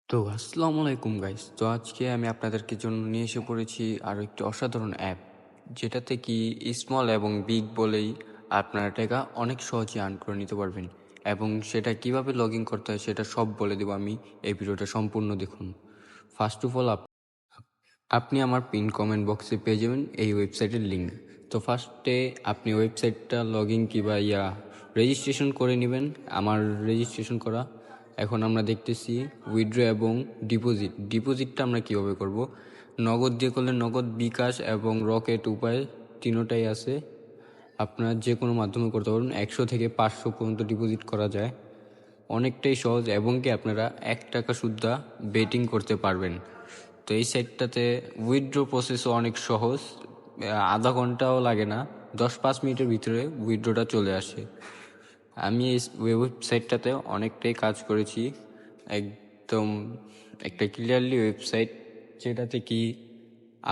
তো আসসালামু আলাইকুম গাইস। তো আজকে আমি আপনাদেরকে জন্য নিয়ে এসে পড়েছি আরও একটি অসাধারণ অ্যাপ, যেটাতে কি স্মল এবং বিগ বলেই আপনারা টাকা অনেক সহজে আর্ন করে নিতে পারবেন। এবং সেটা কিভাবে লগ ইন করতে হয় সেটা সব বলে দেবো আমি। এই ভিডিওটা সম্পূর্ণ দেখুন। ফার্স্ট অফ অল আপনি আমার পিন কমেন্ট বক্সে পেয়ে যাবেন এই ওয়েবসাইটের লিঙ্ক। তো ফার্স্টে আপনি ওয়েবসাইটটা লগ ইন কিংবা রেজিস্ট্রেশন করে নেবেন। আমার রেজিস্ট্রেশন করা। এখন আমরা দেখতেছি উইথড্র এবং ডিপোজিটটা আমরা কীভাবে করব। নগদ দিয়ে করলে নগদ, বিকাশ এবং রকেট উপায় তিনোটাই আছে। আপনার যে কোনো মাধ্যমে করতে পারবেন। 100 থেকে 500 পর্যন্ত ডিপোজিট করা যায়। অনেকটাই সহজ এবং কি আপনারা 1 টাকা সুদ্ধা বেটিং করতে পারবেন। তো এই সাইটটাতে উইথড্র প্রসেসও অনেক সহজ, আধা ঘন্টাও লাগে না, 10-5 মিনিটের ভিতরে উইথড্রটা চলে আসে। আমি এই ওয়েবসাইটটাতে অনেকটাই কাজ করেছি, একদম একটা ক্লিয়ারলি ওয়েবসাইট, যেটাতে কি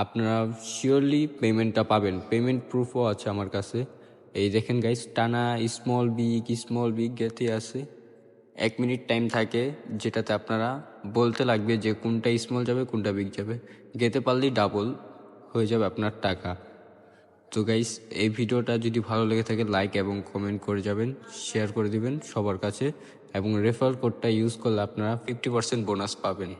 আপনারা শিওরলি পেমেন্টটা পাবেন। পেমেন্ট প্রুফও আছে আমার কাছে। এই দেখেন গাইস, টানা স্মল বিগ গেতে আছে। 1 মিনিট টাইম থাকে, যেটাতে আপনারা বলতে লাগবে যে কোনটা স্মল যাবে কোনটা বিগ যাবে। গেতে পারলেই ডাবল হয়ে যাবে আপনার টাকা। তো গাইস, এই ভিডিওটা যদি ভালো লেগে থাকে লাইক এবং কমেন্ট করে যাবেন, শেয়ার করে দিবেন সবার কাছে, এবং রেফার কোডটা ইউজ করলে আপনারা 50% বোনাস পাবেন।